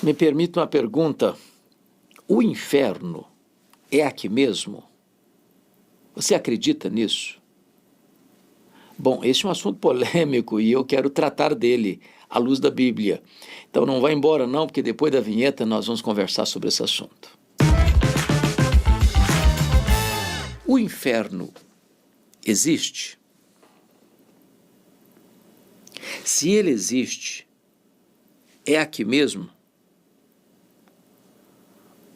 Me permita uma pergunta. O inferno é aqui mesmo? Você acredita nisso? Bom, esse é um assunto polêmico e eu quero tratar dele à luz da Bíblia. Então não vá embora não, porque depois da vinheta nós vamos conversar sobre esse assunto. O inferno existe? Se ele existe, é aqui mesmo?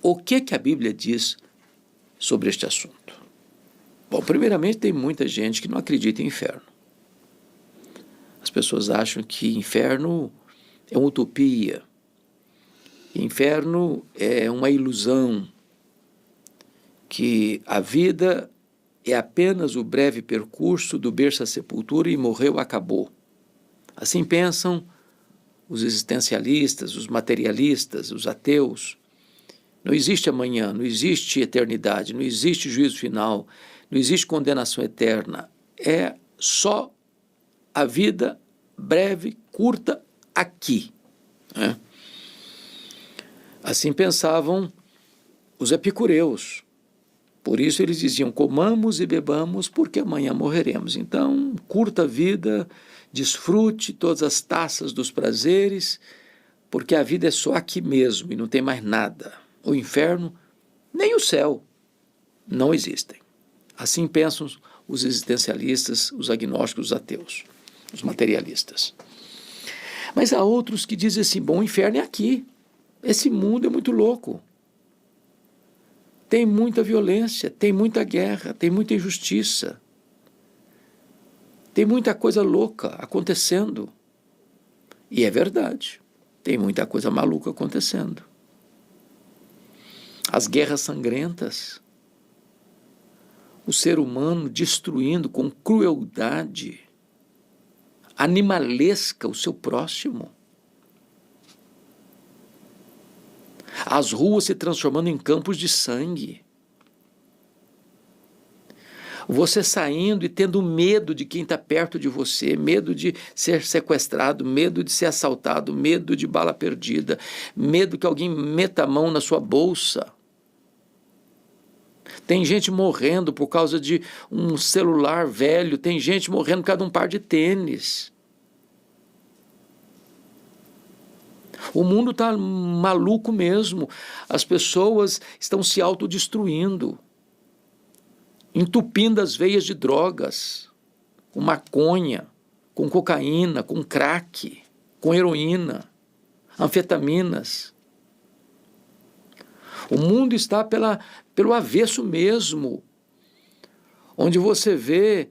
O que a Bíblia diz sobre este assunto? Bom, primeiramente tem muita gente que não acredita em inferno. As pessoas acham que inferno é uma utopia, inferno é uma ilusão, que a vida é apenas o breve percurso do berço à sepultura e morreu, acabou. Assim pensam os existencialistas, os materialistas, os ateus. Não existe amanhã, não existe eternidade, não existe juízo final, não existe condenação eterna. É só a vida breve, curta, aqui. Né? Assim pensavam os epicureus. Por isso eles diziam, comamos e bebamos, porque amanhã morreremos. Então, curta a vida, desfrute todas as taças dos prazeres, porque a vida é só aqui mesmo e não tem mais nada. O inferno, nem o céu, não existem. Assim pensam os existencialistas, os agnósticos, os ateus, os materialistas. Mas há outros que dizem assim, bom, o inferno é aqui. Esse mundo é muito louco. Tem muita violência, tem muita guerra, tem muita injustiça. Tem muita coisa louca acontecendo. E é verdade, tem muita coisa maluca acontecendo. As guerras sangrentas, o ser humano destruindo com crueldade animalesca o seu próximo. As ruas se transformando em campos de sangue. Você saindo e tendo medo de quem está perto de você, medo de ser sequestrado, medo de ser assaltado, medo de bala perdida, medo que alguém meta a mão na sua bolsa. Tem gente morrendo por causa de um celular velho, tem gente morrendo por causa de um par de tênis. O mundo está maluco mesmo, as pessoas estão se autodestruindo, entupindo as veias de drogas, com maconha, com cocaína, com crack, com heroína, anfetaminas. O mundo está pelo avesso mesmo, onde você vê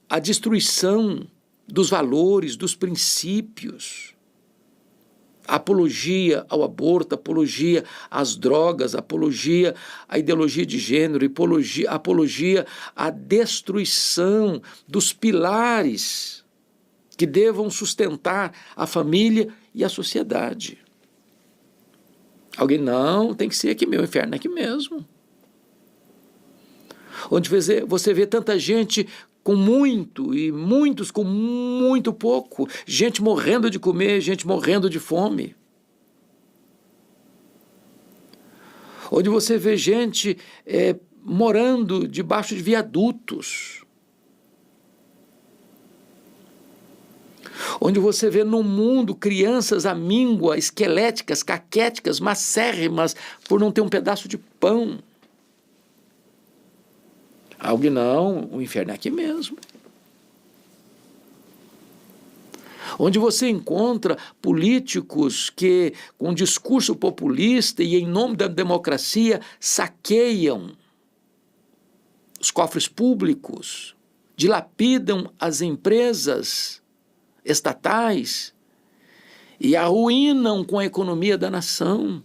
a destruição dos valores, dos princípios, a apologia ao aborto, apologia às drogas, apologia à ideologia de gênero, apologia à destruição dos pilares que devam sustentar a família e a sociedade. Alguém, não, tem que ser aqui mesmo, o inferno é aqui mesmo. Onde você vê tanta gente com muito e muitos com muito pouco, gente morrendo de comer, gente morrendo de fome. Onde você vê gente morando debaixo de viadutos. Onde você vê no mundo crianças amíngua, esqueléticas, caquéticas, macérrimas, por não ter um pedaço de pão. Alguém, não, o inferno é aqui mesmo. Onde você encontra políticos que, com discurso populista e em nome da democracia, saqueiam os cofres públicos, dilapidam as empresas estatais e arruinam com a economia da nação,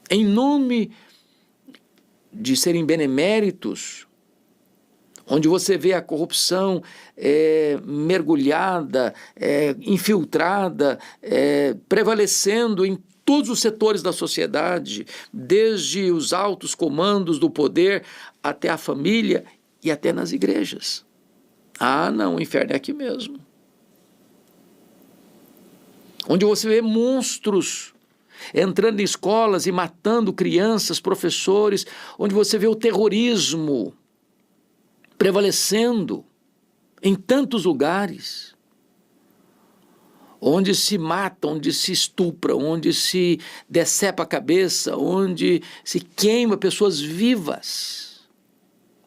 em nome de serem beneméritos, onde você vê a corrupção mergulhada, infiltrada, prevalecendo em todos os setores da sociedade, desde os altos comandos do poder até a família e até nas igrejas. Ah, não, o inferno é aqui mesmo. onde você vê monstros entrando em escolas e matando crianças, professores, onde você vê o terrorismo prevalecendo em tantos lugares, onde se mata, onde se estupra, onde se decepa a cabeça, onde se queima pessoas vivas,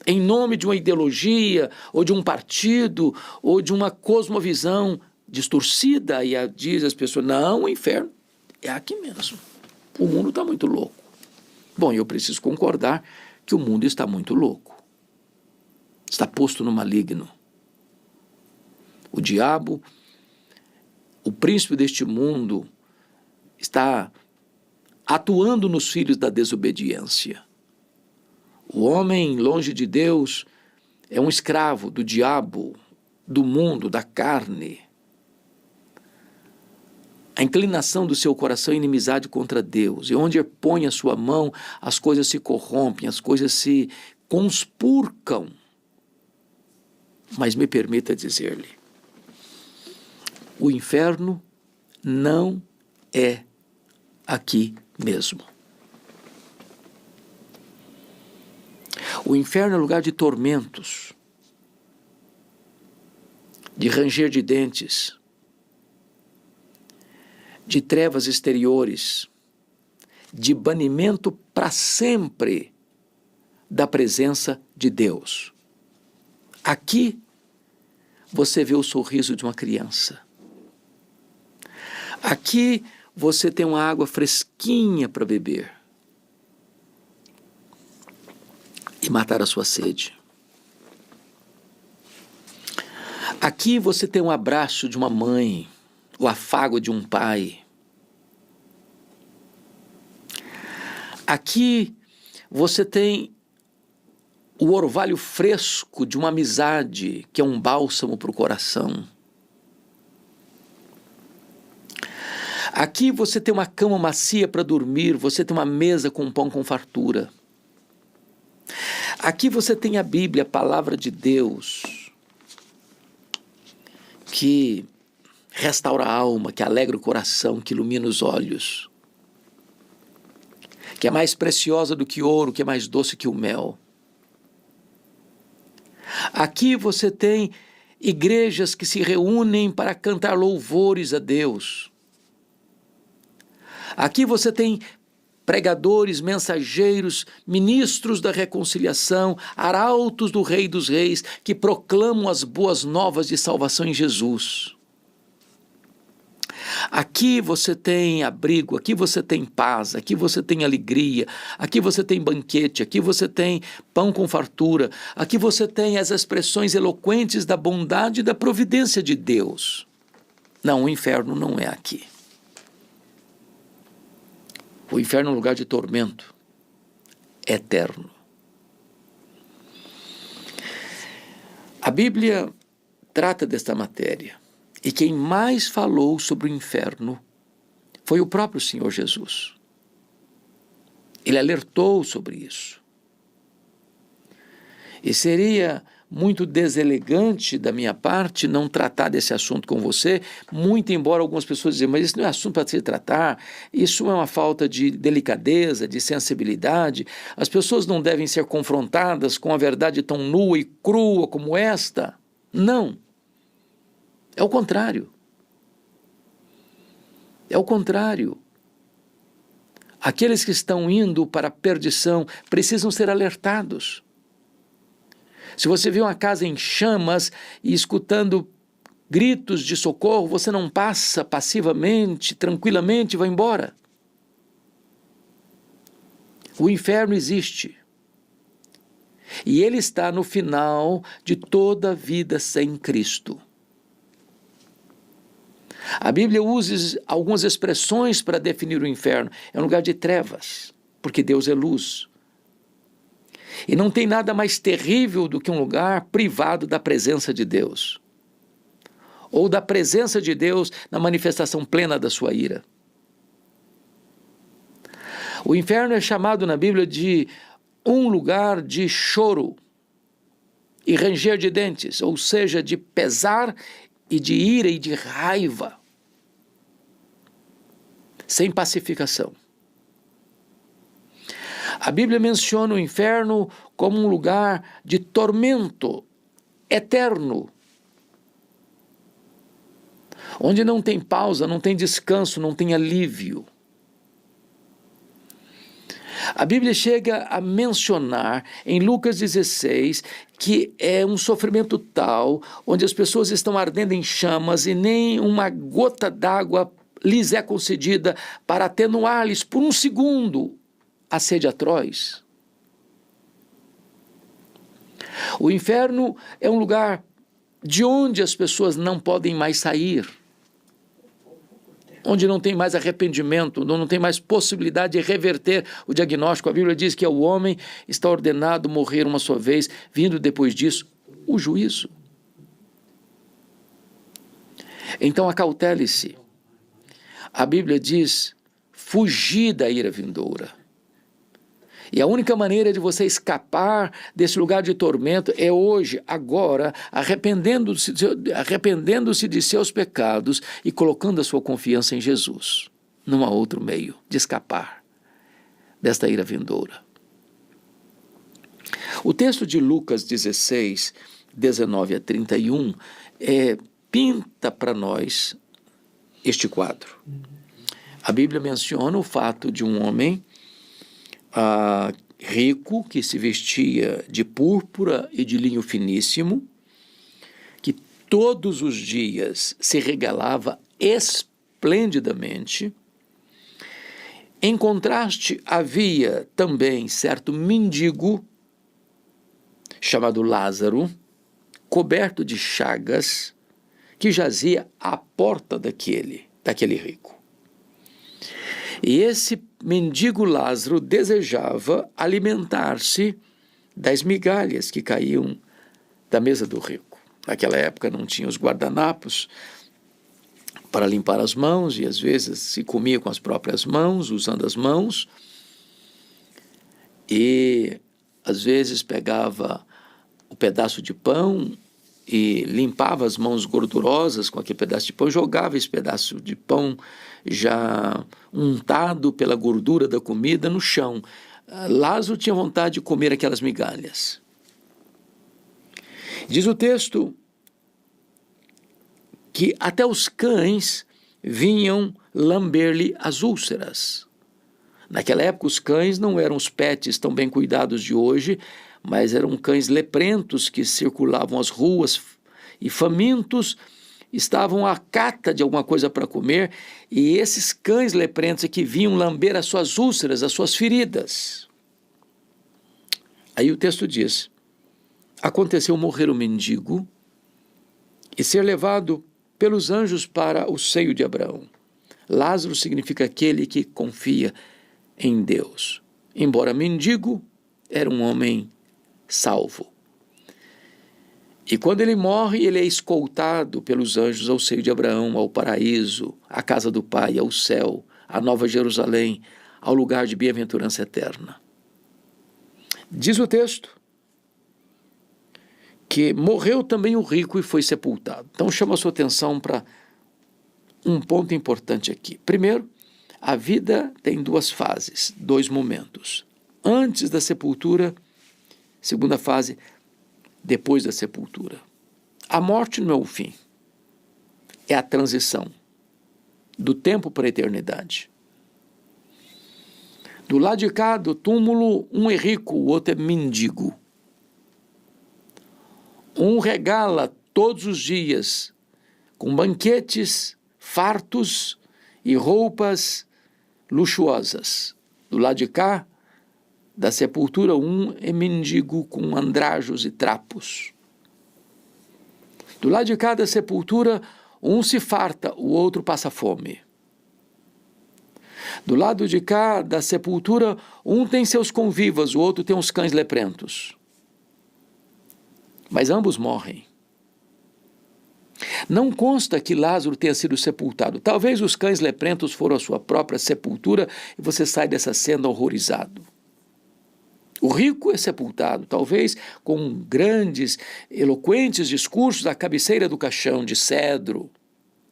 em nome de uma ideologia, ou de um partido, ou de uma cosmovisão distorcida, e diz as pessoas, não, o inferno é aqui mesmo, o mundo está muito louco. Bom, eu preciso concordar que o mundo está muito louco, está posto no maligno. O diabo, o príncipe deste mundo, está atuando nos filhos da desobediência. O homem longe de Deus é um escravo do diabo, do mundo, da carne. A inclinação do seu coração é inimizade contra Deus. E onde põe a sua mão, as coisas se corrompem, as coisas se conspurcam. Mas me permita dizer-lhe, o inferno não é aqui mesmo. O inferno é lugar de tormentos, de ranger de dentes, de trevas exteriores, de banimento para sempre da presença de Deus. Aqui você vê o sorriso de uma criança. Aqui você tem uma água fresquinha para beber e matar a sua sede. Aqui você tem um abraço de uma mãe, o afago de um pai. Aqui você tem o orvalho fresco de uma amizade, que é um bálsamo para o coração. Aqui você tem uma cama macia para dormir, você tem uma mesa com pão com fartura. Aqui você tem a Bíblia, a palavra de Deus, que restaura a alma, que alegra o coração, que ilumina os olhos, que é mais preciosa do que ouro, que é mais doce que o mel. Aqui você tem igrejas que se reúnem para cantar louvores a Deus. Aqui você tem pregadores, mensageiros, ministros da reconciliação, arautos do Rei dos Reis, que proclamam as boas novas de salvação em Jesus. Aqui você tem abrigo, aqui você tem paz, aqui você tem alegria, aqui você tem banquete, aqui você tem pão com fartura, aqui você tem as expressões eloquentes da bondade e da providência de Deus. Não, o inferno não é aqui. O inferno é um lugar de tormento eterno. A Bíblia trata desta matéria, e quem mais falou sobre o inferno foi o próprio Senhor Jesus. Ele alertou sobre isso. E seria muito deselegante da minha parte não tratar desse assunto com você, muito embora algumas pessoas dizem, mas isso não é assunto para se tratar, isso é uma falta de delicadeza, de sensibilidade, as pessoas não devem ser confrontadas com a verdade tão nua e crua como esta. Não. É o contrário. É o contrário. Aqueles que estão indo para a perdição precisam ser alertados. Se você vê uma casa em chamas e escutando gritos de socorro, você não passa passivamente, tranquilamente e vai embora. O inferno existe. E ele está no final de toda a vida sem Cristo. A Bíblia usa algumas expressões para definir o inferno. É um lugar de trevas, porque Deus é luz. E não tem nada mais terrível do que um lugar privado da presença de Deus, ou da presença de Deus na manifestação plena da sua ira. O inferno é chamado na Bíblia de um lugar de choro e ranger de dentes, ou seja, de pesar e de ira e de raiva. sem pacificação. A Bíblia menciona o inferno como um lugar de tormento eterno, onde não tem pausa, não tem descanso, não tem alívio. A Bíblia chega a mencionar em Lucas 16 que é um sofrimento tal, onde as pessoas estão ardendo em chamas e nem uma gota d'água lhes é concedida para atenuar-lhes por um segundo a sede atroz. O inferno é um lugar de onde as pessoas não podem mais sair, onde não tem mais arrependimento, onde não tem mais possibilidade de reverter o diagnóstico. A Bíblia diz que o homem está ordenado morrer uma só vez, vindo depois disso o juízo. Então acautele-se. A Bíblia diz, fugir da ira vindoura. E a única maneira de você escapar desse lugar de tormento é hoje, agora, arrependendo-se de seus pecados e colocando a sua confiança em Jesus. Não há outro meio de escapar desta ira vindoura. O texto de Lucas 16, 19 a 31, pinta para nós este quadro. A Bíblia menciona o fato de um homem rico, que se vestia de púrpura e de linho finíssimo, que todos os dias se regalava esplendidamente. Em contraste, havia também certo mendigo, chamado Lázaro, coberto de chagas, que jazia à porta daquele rico. E esse mendigo Lázaro desejava alimentar-se das migalhas que caíam da mesa do rico. Naquela época não tinha os guardanapos para limpar as mãos e às vezes se comia com as próprias mãos, usando as mãos. E às vezes pegava o pedaço de pão e limpava as mãos gordurosas com aquele pedaço de pão, jogava esse pedaço de pão já untado pela gordura da comida no chão. Lázaro tinha vontade de comer aquelas migalhas. Diz o texto que até os cães vinham lamber-lhe as úlceras. Naquela época os cães não eram os pets tão bem cuidados de hoje, mas eram cães leprentos que circulavam as ruas e famintos estavam à cata de alguma coisa para comer, e esses cães leprentos é que vinham lamber as suas úlceras, as suas feridas. Aí o texto diz, aconteceu morrer o mendigo e ser levado pelos anjos para o seio de Abraão. Lázaro significa aquele que confia em Deus. Embora mendigo, era um homem salvo. E quando ele morre, ele é escoltado pelos anjos ao seio de Abraão, ao paraíso, à casa do Pai, ao céu, à Nova Jerusalém, ao lugar de bem-aventurança eterna. Diz o texto que morreu também o rico e foi sepultado. Então chama a sua atenção para um ponto importante aqui. Primeiro, a vida tem duas fases, dois momentos. Antes da sepultura, segunda fase, depois da sepultura. A morte não é o fim, é a transição do tempo para a eternidade. Do lado de cá do túmulo, um é rico, o outro é mendigo. Um regala todos os dias com banquetes fartos e roupas luxuosas. Do lado de cá da sepultura, um é mendigo com andrajos e trapos. Do lado de cá da sepultura, um se farta, o outro passa fome. Do lado de cá da sepultura, um tem seus convivas, o outro tem uns cães leprentos. Mas ambos morrem. Não consta que Lázaro tenha sido sepultado. Talvez os cães leprentos foram a sua própria sepultura e você sai dessa cena horrorizado. O rico é sepultado, talvez com grandes, eloquentes discursos à cabeceira do caixão de cedro,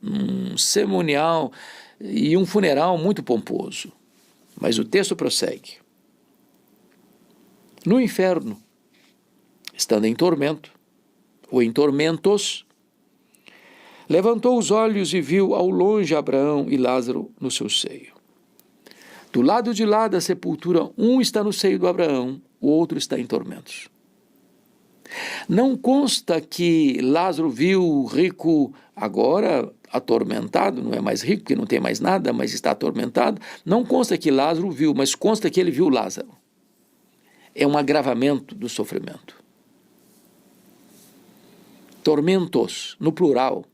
um cerimonial e um funeral muito pomposo. Mas o texto prossegue. No inferno, estando em tormento, ou em tormentos, levantou os olhos e viu ao longe Abraão e Lázaro no seu seio. Do lado de lá da sepultura, um está no seio do Abraão, o outro está em tormentos. Não consta que Lázaro viu o rico agora atormentado, não é mais rico, porque não tem mais nada, mas está atormentado. Não consta que Lázaro viu, mas consta que ele viu Lázaro. É um agravamento do sofrimento. Tormentos, no plural,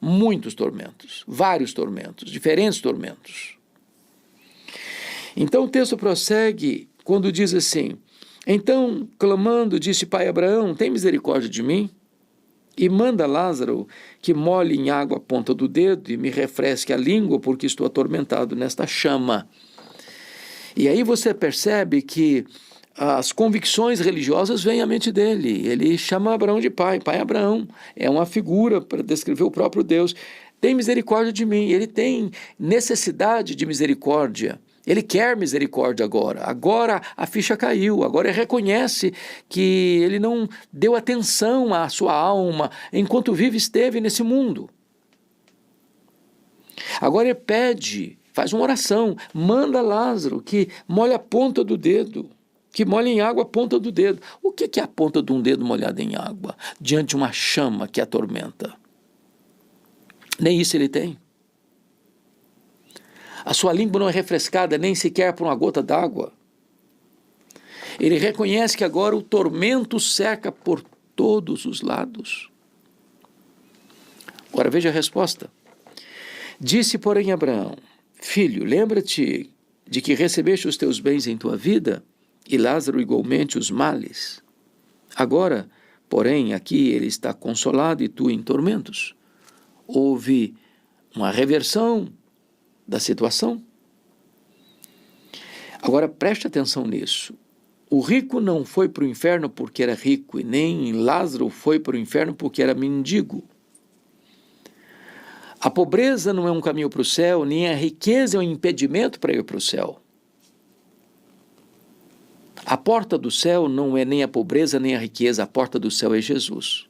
muitos tormentos, vários tormentos, diferentes tormentos. Então o texto prossegue quando diz assim: então, clamando, disse: Pai Abraão, tem misericórdia de mim? E manda Lázaro que molhe em água a ponta do dedo e me refresque a língua, porque estou atormentado nesta chama. E aí você percebe que as convicções religiosas vêm à mente dele. Ele chama Abraão de pai, pai Abraão. É uma figura para descrever o próprio Deus. Tem misericórdia de mim. Ele tem necessidade de misericórdia. Ele quer misericórdia agora. Agora a ficha caiu. Agora ele reconhece que ele não deu atenção à sua alma enquanto vive esteve nesse mundo. Agora ele pede, faz uma oração, manda Lázaro que molhe a ponta do dedo, que molhe em água a ponta do dedo. O que é a ponta de um dedo molhada em água diante de uma chama que atormenta? Nem isso ele tem. A sua língua não é refrescada nem sequer por uma gota d'água. Ele reconhece que agora o tormento cerca por todos os lados. Agora veja a resposta. Disse, porém, Abraão: Filho, lembra-te de que recebeste os teus bens em tua vida, e Lázaro igualmente os males. Agora, porém, aqui ele está consolado e tu em tormentos. Houve uma reversão da situação. Agora preste atenção nisso. O rico não foi para o inferno porque era rico, e nem Lázaro foi para o inferno porque era mendigo. A pobreza não é um caminho para o céu, nem a riqueza é um impedimento para ir para o céu. A porta do céu não é nem a pobreza nem a riqueza, a porta do céu é Jesus.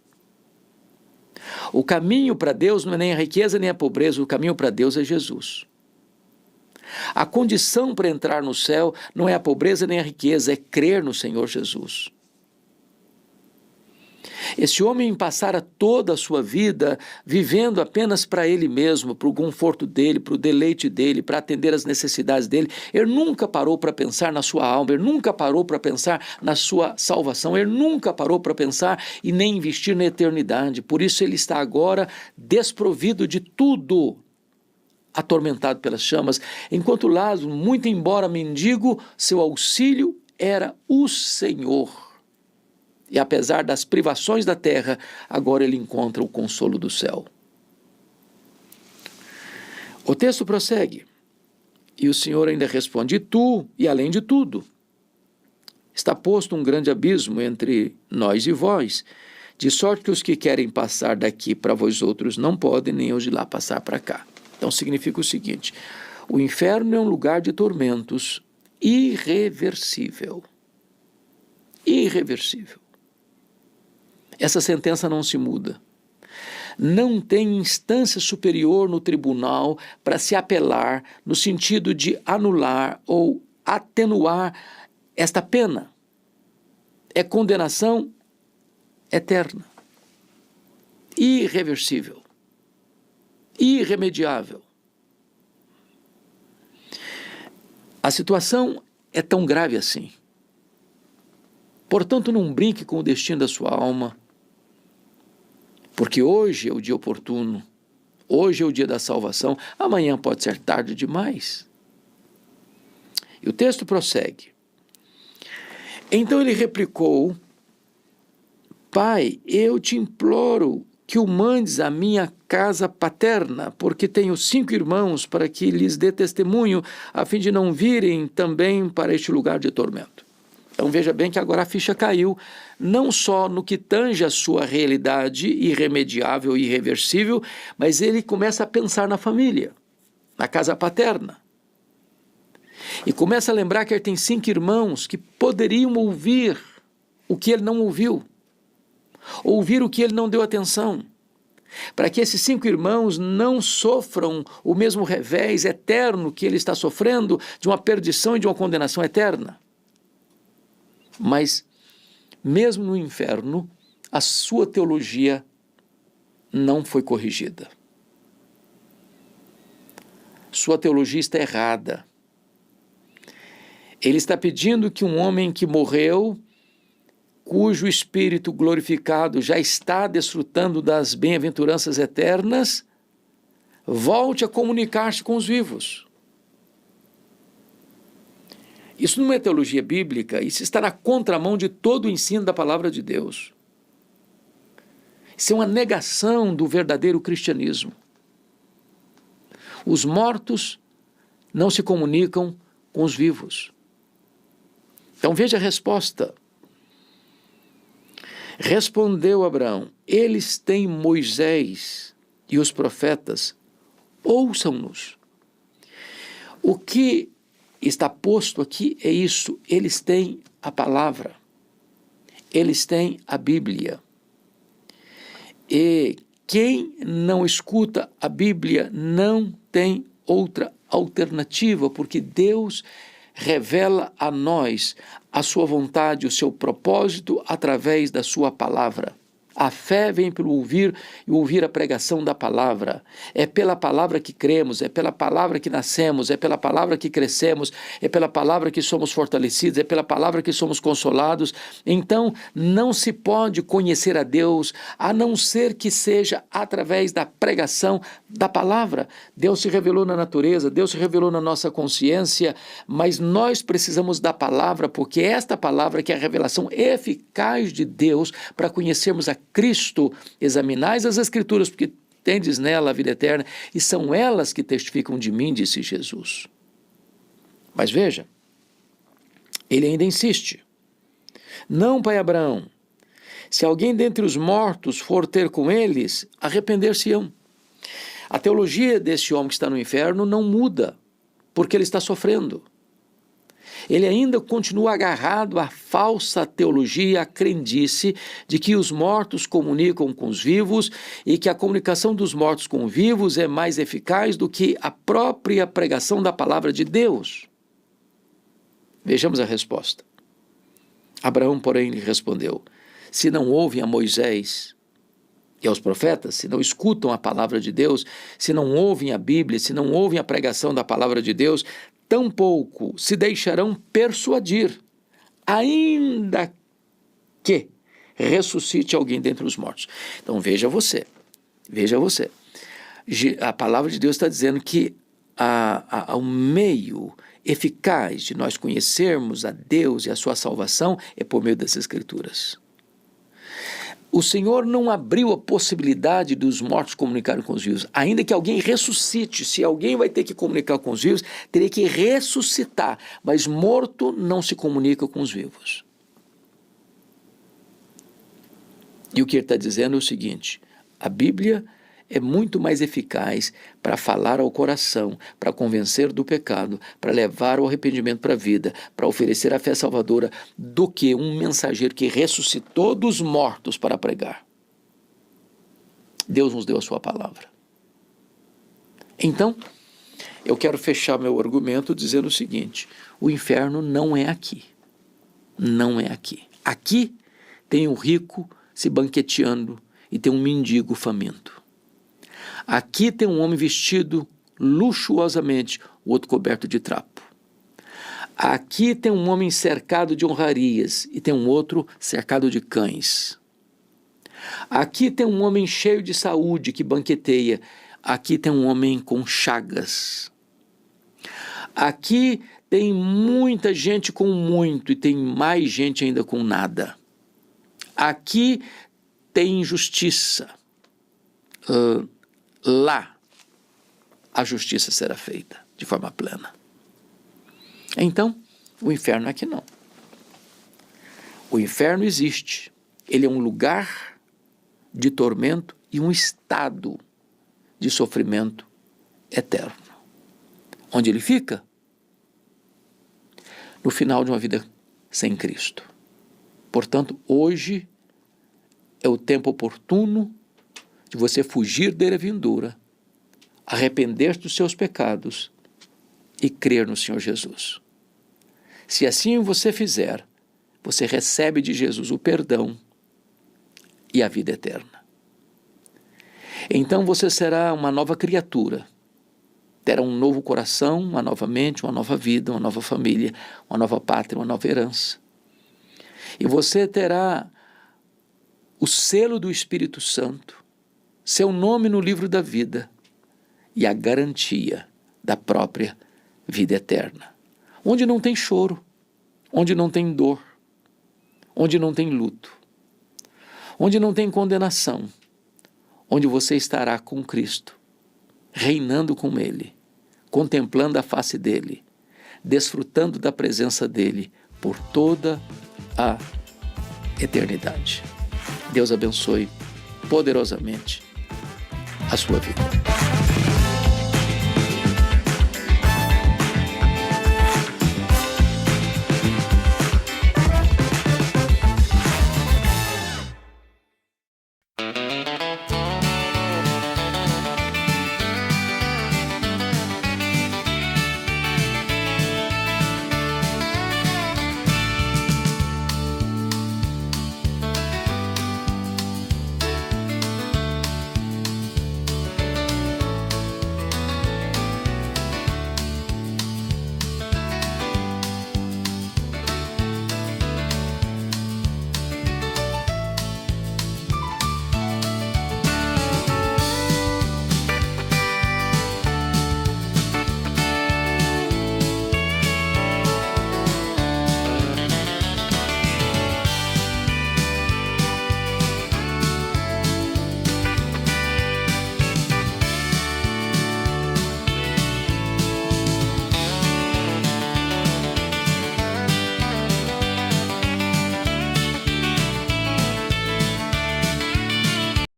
O caminho para Deus não é nem a riqueza nem a pobreza, o caminho para Deus é Jesus. A condição para entrar no céu não é a pobreza nem a riqueza, é crer no Senhor Jesus. Esse homem passara toda a sua vida vivendo apenas para ele mesmo, para o conforto dele, para o deleite dele, para atender às necessidades dele. Ele nunca parou para pensar na sua alma, ele nunca parou para pensar na sua salvação, ele nunca parou para pensar e nem investir na eternidade. Por isso ele está agora desprovido de tudo, atormentado pelas chamas, enquanto Lázaro, muito embora mendigo, seu auxílio era o Senhor. E apesar das privações da terra, agora ele encontra o consolo do céu. O texto prossegue, e o Senhor ainda responde: E tu, e além de tudo, está posto um grande abismo entre nós e vós, de sorte que os que querem passar daqui para vós outros não podem, nem os de lá passar para cá. Então significa o seguinte: o inferno é um lugar de tormentos irreversível. Irreversível. Essa sentença não se muda. Não tem instância superior no tribunal para se apelar no sentido de anular ou atenuar esta pena. É condenação eterna, irreversível, irremediável. A situação é tão grave assim. Portanto, não brinque com o destino da sua alma, porque hoje é o dia oportuno, hoje é o dia da salvação, amanhã pode ser tarde demais. E o texto prossegue. Então ele replicou: Pai, eu te imploro que o mandes à minha casa paterna, porque tenho 5 irmãos, para que lhes dê testemunho, a fim de não virem também para este lugar de tormento. Então veja bem que agora a ficha caiu, não só no que tange a sua realidade irremediável e irreversível, mas ele começa a pensar na família. na casa paterna. E começa a lembrar que ele tem 5 irmãos que poderiam ouvir o que ele não ouviu, ouvir o que ele não deu atenção, para que esses 5 irmãos não sofram o mesmo revés eterno que ele está sofrendo, de uma perdição e de uma condenação eterna. Mas, mesmo no inferno, a sua teologia não foi corrigida. Sua teologia está errada. Ele está pedindo que um homem que morreu, cujo espírito glorificado já está desfrutando das bem-aventuranças eternas, volte a comunicar-se com os vivos. Isso não é teologia bíblica, isso está na contramão de todo o ensino da palavra de Deus. Isso é uma negação do verdadeiro cristianismo. Os mortos não se comunicam com os vivos. Então veja a resposta. Respondeu Abraão: eles têm Moisés e os profetas, ouçam-nos. O que está posto aqui é isso: eles têm a palavra, eles têm a Bíblia. E quem não escuta a Bíblia não tem outra alternativa, porque Deus revela a nós a sua vontade, o seu propósito através da sua palavra. A fé vem pelo ouvir e ouvir a pregação da palavra. É pela palavra que cremos, é pela palavra que nascemos, é pela palavra que crescemos, é pela palavra que somos fortalecidos, é pela palavra que somos consolados. Então, não se pode conhecer a Deus a não ser que seja através da pregação da palavra. Deus se revelou na natureza, Deus se revelou na nossa consciência, mas nós precisamos da palavra, porque esta palavra que é a revelação eficaz de Deus para conhecermos a Cristo. Examinais as Escrituras, porque tendes nela a vida eterna, e são elas que testificam de mim, disse Jesus. Mas veja, ele ainda insiste. Não, pai Abraão, se alguém dentre os mortos for ter com eles, arrepender-se-ão. A teologia desse homem que está no inferno não muda, porque ele está sofrendo. Ele ainda continua agarrado à falsa teologia, à crendice de que os mortos comunicam com os vivos e que a comunicação dos mortos com os vivos é mais eficaz do que a própria pregação da palavra de Deus. Vejamos a resposta. Abraão, porém, lhe respondeu: se não ouvem a Moisés e aos profetas, se não escutam a palavra de Deus, se não ouvem a Bíblia, se não ouvem a pregação da palavra de Deus, tampouco se deixarão persuadir, ainda que ressuscite alguém dentre os mortos. Então veja você. A palavra de Deus está dizendo que o meio eficaz de nós conhecermos a Deus e a sua salvação é por meio das Escrituras. O Senhor não abriu a possibilidade dos mortos comunicarem com os vivos, ainda que alguém ressuscite. Se alguém vai ter que comunicar com os vivos, teria que ressuscitar, mas morto não se comunica com os vivos. E o que ele está dizendo é o seguinte: a Bíblia é muito mais eficaz para falar ao coração, para convencer do pecado, para levar o arrependimento para a vida, para oferecer a fé salvadora, do que um mensageiro que ressuscitou dos mortos para pregar. Deus nos deu a sua palavra. Então, eu quero fechar meu argumento dizendo o seguinte: o inferno não é aqui. Não é aqui. Aqui tem um rico se banqueteando e tem um mendigo faminto. Aqui tem um homem vestido luxuosamente, o outro coberto de trapo. Aqui tem um homem cercado de honrarias e tem um outro cercado de cães. Aqui tem um homem cheio de saúde que banqueteia. Aqui tem um homem com chagas. Aqui tem muita gente com muito e tem mais gente ainda com nada. Aqui tem injustiça. Lá a justiça será feita de forma plena. Então, o inferno aqui não. O inferno existe. Ele é um lugar de tormento e um estado de sofrimento eterno. Onde ele fica? No final de uma vida sem Cristo. Portanto, hoje é o tempo oportuno de você fugir da era vindoura, arrepender dos seus pecados e crer no Senhor Jesus. Se assim você fizer, você recebe de Jesus o perdão e a vida eterna. Então você será uma nova criatura, terá um novo coração, uma nova mente, uma nova vida, uma nova família, uma nova pátria, uma nova herança. E você terá o selo do Espírito Santo, seu nome no livro da vida e a garantia da própria vida eterna. Onde não tem choro, onde não tem dor, onde não tem luto, onde não tem condenação, onde você estará com Cristo, reinando com Ele, contemplando a face dEle, desfrutando da presença dEle por toda a eternidade. Deus abençoe poderosamente a sua vida.